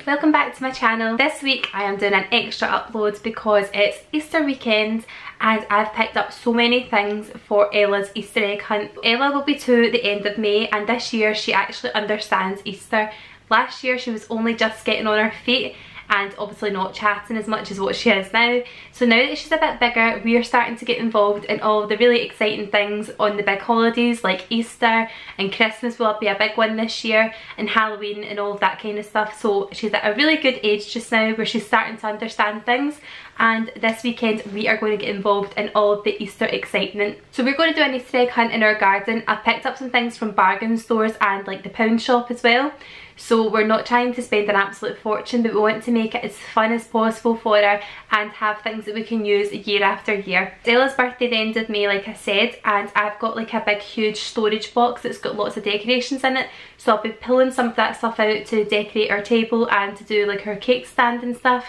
Reid, welcome back to my channel. This week I am doing an extra upload because it's Easter weekend and I've picked up so many things for Ella's Easter egg hunt. Ella will be 2 at the end of May and this year she actually understands Easter. Last year she was only just getting on her feet and obviously not chatting as much as what she is now. So now that she's a bit bigger, we are starting to get involved in all the really exciting things on the big holidays like Easter, and Christmas will be a big one this year, and Halloween and all of that kind of stuff. So she's at a really good age just now where she's starting to understand things, and this weekend we are going to get involved in all of the Easter excitement. So we're going to do an Easter egg hunt in our garden. I've picked up some things from bargain stores and like the pound shop as well. So we're not trying to spend an absolute fortune, but we want to make it as fun as possible for her and have things that we can use year after year. It's Ella's birthday the end of May, like I said, and I've got like a big huge storage box that's got lots of decorations in it. So I'll be pulling some of that stuff out to decorate our table and to do like her cake stand and stuff.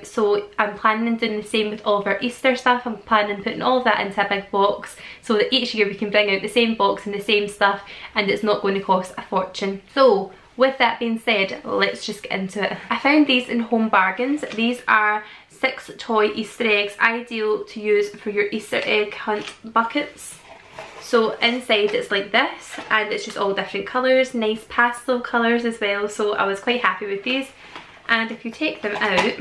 So I'm planning on doing the same with all of our Easter stuff. I'm planning on putting all of that into a big box so that each year we can bring out the same box and the same stuff and it's not going to cost a fortune. So with that being said, let's just get into it. I found these in Home Bargains. These are 6 toy Easter eggs, ideal to use for your Easter egg hunt buckets. So inside it's like this, and it's just all different colours, nice pastel colours as well, so I was quite happy with these. And if you take them out,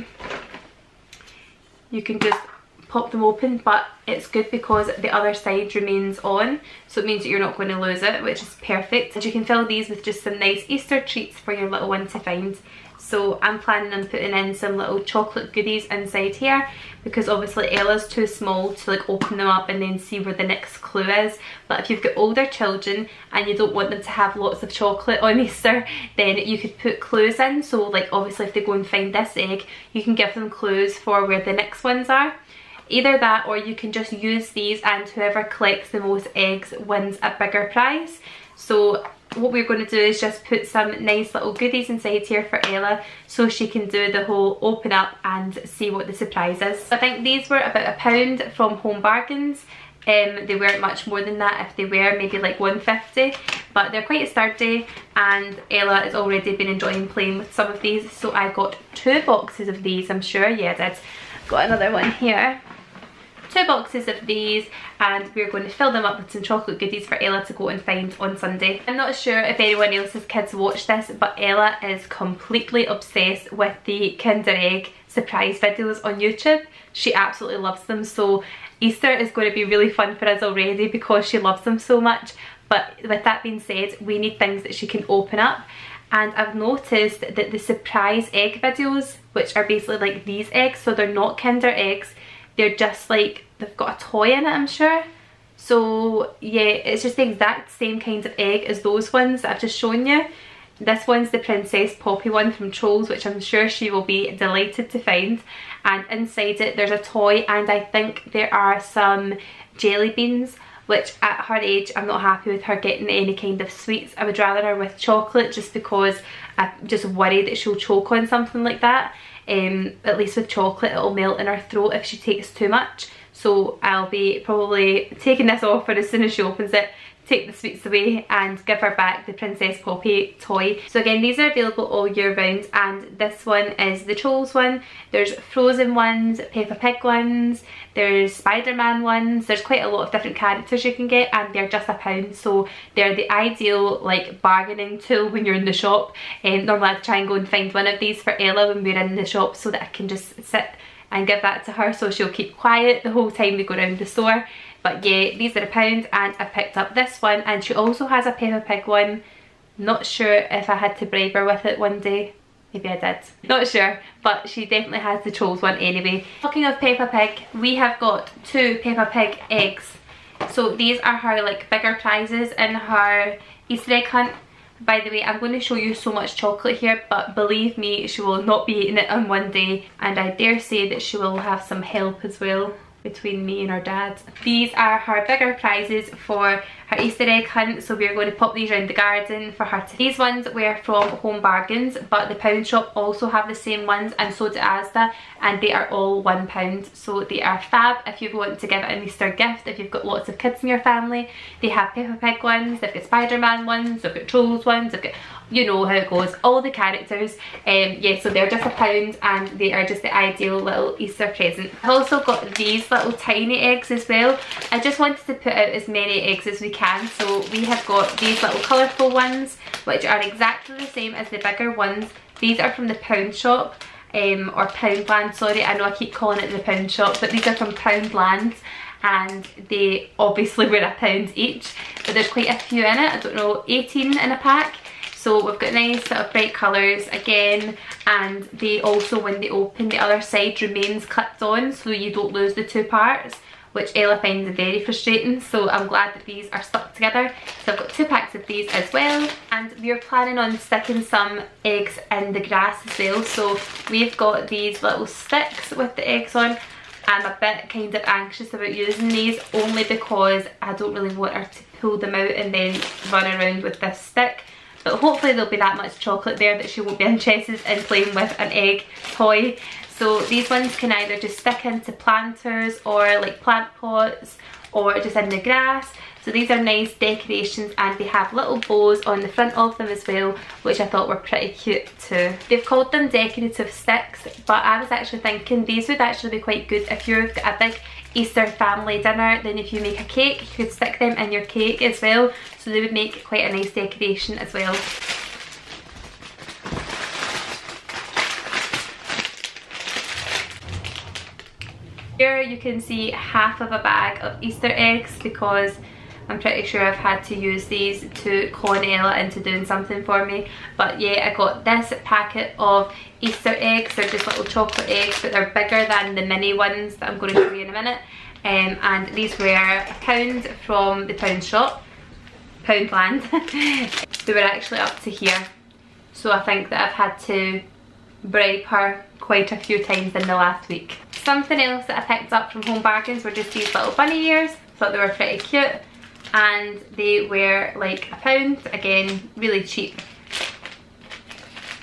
you can just pop them open, but it's good because the other side remains on, so it means that you're not going to lose it, which is perfect. And you can fill these with just some nice Easter treats for your little one to find. So I'm planning on putting in some little chocolate goodies inside here because obviously Ella's too small to like open them up and then see where the next clue is. But if you've got older children and you don't want them to have lots of chocolate on Easter, then you could put clues in. So like obviously if they go and find this egg, you can give them clues for where the next ones are. Either that, or you can just use these and whoever collects the most eggs wins a bigger prize. So what we're going to do is just put some nice little goodies inside here for Ella so she can do the whole open up and see what the surprise is. I think these were about £1 from Home Bargains. They weren't much more than that. If they were, maybe like £1.50, but they're quite sturdy and Ella has already been enjoying playing with some of these. So I got 2 boxes of these, I'm sure. Yeah, I did. Got another one here. 2 boxes of these, and we're going to fill them up with some chocolate goodies for Ella to go and find on Sunday. I'm not sure if anyone else's kids watch this, but Ella is completely obsessed with the Kinder Egg surprise videos on YouTube. She absolutely loves them, so Easter is going to be really fun for us already because she loves them so much. But with that being said, we need things that she can open up, and I've noticed that the surprise egg videos, which are basically like these eggs, so they're not Kinder eggs, they're just like, they've got a toy in it, I'm sure. So yeah, it's just the exact same kind of egg as those ones that I've just shown you. This one's the Princess Poppy one from Trolls, which I'm sure she will be delighted to find. And inside it there's a toy, and I think there are some jelly beans, which at her age I'm not happy with her getting any kind of sweets. I would rather her with chocolate just because I'm just worried that she'll choke on something like that. At least with chocolate it'll melt in her throat if she takes too much. So I'll be probably taking this off her as soon as she opens it, take the sweets away and give her back the Princess Poppy toy. So again, these are available all year round, and this one is the Trolls one. There's Frozen ones, Peppa Pig ones, there's Spider-Man ones. There's quite a lot of different characters you can get, and they're just £1, so they're the ideal like bargaining tool when you're in the shop. Normally I try and go and find one of these for Ella when we're in the shop so that I can just sit and give that to her so she'll keep quiet the whole time we go around the store. But yeah, these are £1, and I picked up this one, and she also has a Peppa Pig one. Not sure if I had to bribe her with it one day. Maybe I did. Not sure, but she definitely has the Trolls one anyway. Talking of Peppa Pig, we have got 2 Peppa Pig eggs. So these are her like bigger prizes in her Easter egg hunt. By the way, I'm going to show you so much chocolate here, but believe me, she will not be eating it in one day, and I dare say that she will have some help as well between me and her dad. These are her bigger prizes for her Easter egg hunt, so we're going to pop these around the garden for her to. These ones were from Home Bargains, but the pound shop also have the same ones, and so do Asda, and they are all £1, so they are fab if you want to give it an Easter gift. If you've got lots of kids in your family, they have Peppa Pig ones, they've got Spider-Man ones, they've got Trolls ones, they've got you know how it goes, all the characters. Yeah, so they're just £1 and they are just the ideal little Easter present. I've also got these little tiny eggs as well. I just wanted to put out as many eggs as we can, so we have got these little colourful ones which are exactly the same as the bigger ones. These are from the Pound Shop, or Poundland, sorry, I know I keep calling it the Pound Shop, but these are from Poundland and they obviously were £1 each, but there's quite a few in it. I don't know, 18 in a pack. So we've got nice sort of bright colours again, and they also, when they open, the other side remains clipped on so you don't lose the two parts, which Ella finds very frustrating, so I'm glad that these are stuck together. So I've got 2 packs of these as well, and we are planning on sticking some eggs in the grass as well. So we've got these little sticks with the eggs on. I'm a bit kind of anxious about using these only because I don't really want her to pull them out and then run around with this stick. But hopefully there'll be that much chocolate there that she won't be interested in playing with an egg toy. So these ones can either just stick into planters or like plant pots or just in the grass. So these are nice decorations and they have little bows on the front of them as well, which I thought were pretty cute too. They've called them decorative sticks, but I was actually thinking these would actually be quite good if you've got a big Easter family dinner. Then if you make a cake, you could stick them in your cake as well, so they would make quite a nice decoration as well. Here you can see half of a bag of Easter eggs because I'm pretty sure I've had to use these to con Ella into doing something for me. But yeah, I got this packet of Easter eggs. They're just little chocolate eggs, but they're bigger than the mini ones that I'm going to show you in a minute. And these were £1 from the Pound Shop, Poundland. They were actually up to here, so I think that I've had to bribe her quite a few times in the last week. Something else that I picked up from Home Bargains were just these little bunny ears. Thought they were pretty cute, and they were like £1, again really cheap.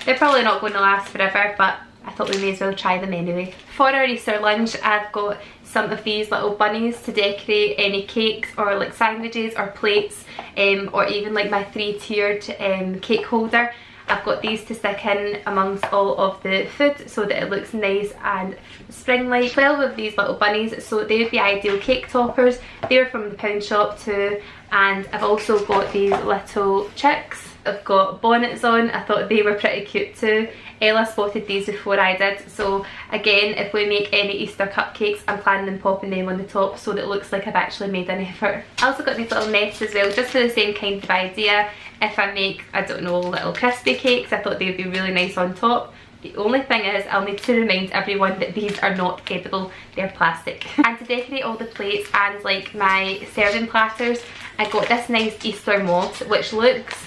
They're probably not going to last forever, but I thought we may as well try them anyway. For our Easter lunch, I've got some of these little bunnies to decorate any cakes or like sandwiches or plates, or even like my 3-tiered cake holder. I've got these to stick in amongst all of the food so that it looks nice and spring-like. 12 of these little bunnies, so they would be ideal cake toppers. They're from the Pound Shop too, and I've also got these little chicks. I've got bonnets on. I thought they were pretty cute too. Ella spotted these before I did, so again, if we make any Easter cupcakes, I'm planning on popping them on the top so that it looks like I've actually made an effort. I also got these little nests as well, just for the same kind of idea. If I make, I don't know, little crispy cakes, I thought they would be really nice on top. The only thing is, I'll need to remind everyone that these are not edible, they're plastic. And to decorate all the plates and like my serving platters, I got this nice Easter moth, which looks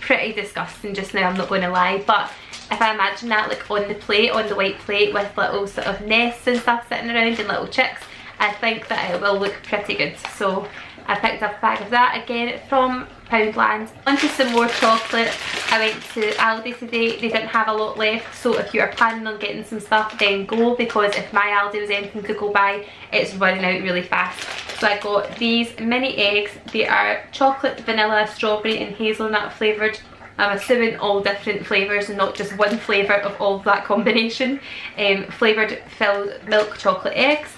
pretty disgusting just now, I'm not going to lie, but if I imagine that like on the plate, on the white plate with little sort of nests and stuff sitting around and little chicks, I think that it will look pretty good. So I picked up a bag of that again from Poundland. Onto some more chocolate. I went to Aldi today. They didn't have a lot left, so if you are planning on getting some stuff, then go, because if my Aldi was anything to go by, it's running out really fast. So I got these mini eggs. They are chocolate, vanilla, strawberry and hazelnut flavoured. I'm assuming all different flavours and not just one flavour of all of that combination. Flavoured filled milk chocolate eggs,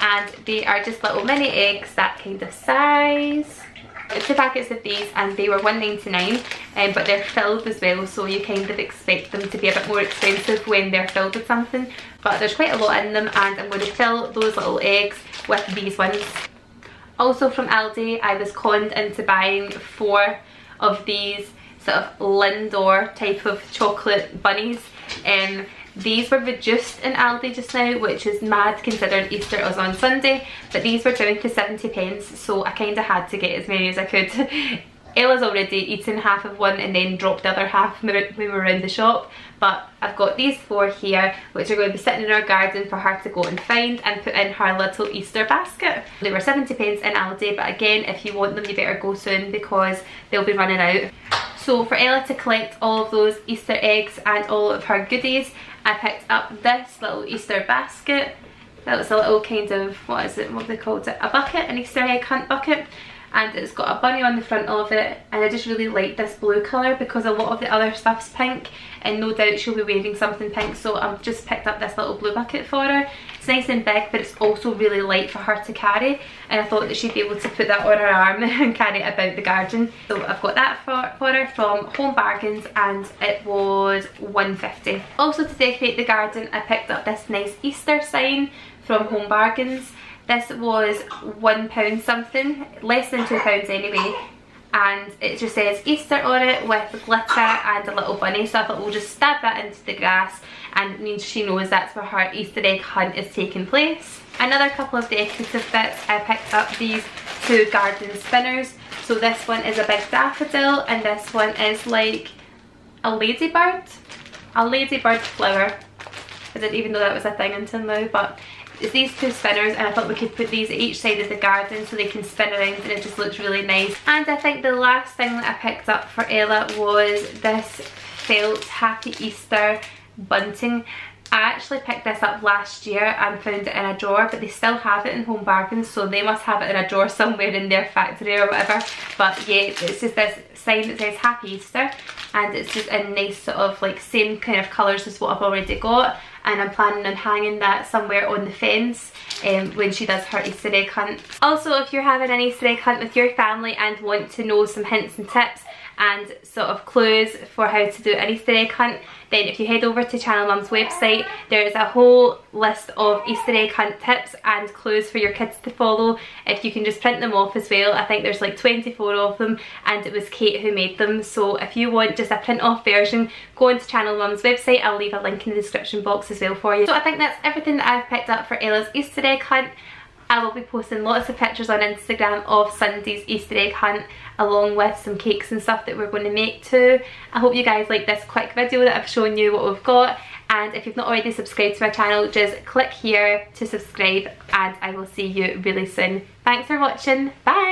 and they are just little mini eggs, that kind of size. 2 packets of these and they were £1.99, but they're filled as well, so you kind of expect them to be a bit more expensive when they're filled with something. But there's quite a lot in them, and I'm going to fill those little eggs with these ones. Also from Aldi, I was conned into buying 4 of these sort of Lindor type of chocolate bunnies. These were reduced in Aldi just now, which is mad considering Easter was on Sunday, but these were down to 70p, so I kind of had to get as many as I could. Ella's already eaten half of one and then dropped the other half when we were around the shop, but I've got these 4 here, which are going to be sitting in our garden for her to go and find and put in her little Easter basket. They were 70p in Aldi, but again, if you want them, you better go soon because they'll be running out. So for Ella to collect all of those Easter eggs and all of her goodies, I picked up this little Easter basket. That was a little kind of, what is it, what they called it? A bucket, an Easter egg hunt bucket. and it's got a bunny on the front of it, and I just really like this blue colour because a lot of the other stuff's pink, and no doubt she'll be wearing something pink, so I've just picked up this little blue bucket for her. It's nice and big, but it's also really light for her to carry, and I thought that she'd be able to put that on her arm and carry it about the garden. So I've got that for her from Home Bargains, and it was £1.50. Also, to decorate the garden, I picked up this nice Easter sign from Home Bargains. This was £1 something, less than £2 anyway, and it just says Easter on it with glitter and a little bunny, so I thought we'll just stab that into the grass and it means she knows that's where her Easter egg hunt is taking place. Another couple of decorative bits, I picked up these 2 garden spinners. So this one is a big daffodil and this one is like a ladybird flower. I didn't even know that was a thing until now, but it's these 2 spinners, and I thought we could put these at each side of the garden so they can spin around and it just looks really nice. And I think the last thing that I picked up for Ella was this felt Happy Easter bunting. I actually picked this up last year and found it in a drawer, but they still have it in Home Bargains, so they must have it in a drawer somewhere in their factory or whatever. But yeah, it's just this sign that says Happy Easter, and it's just a nice sort of like same kind of colours as what I've already got, and I'm planning on hanging that somewhere on the fence when she does her Easter egg hunt. Also, if you're having an Easter egg hunt with your family and want to know some hints and tips and sort of clues for how to do an Easter egg hunt, then if you head over to Channel Mum's website, there is a whole list of Easter egg hunt tips and clues for your kids to follow. If you can just print them off as well, I think there's like 24 of them, and it was Kate who made them. So if you want just a print off version, go onto Channel Mum's website. I'll leave a link in the description box as well for you. So I think that's everything that I've picked up for Ella's Easter egg hunt. I will be posting lots of pictures on Instagram of Sunday's Easter egg hunt, along with some cakes and stuff that we're going to make too. I hope you guys like this quick video that I've shown you what we've got, and if you've not already subscribed to my channel, just click here to subscribe, and I will see you really soon. Thanks for watching, bye!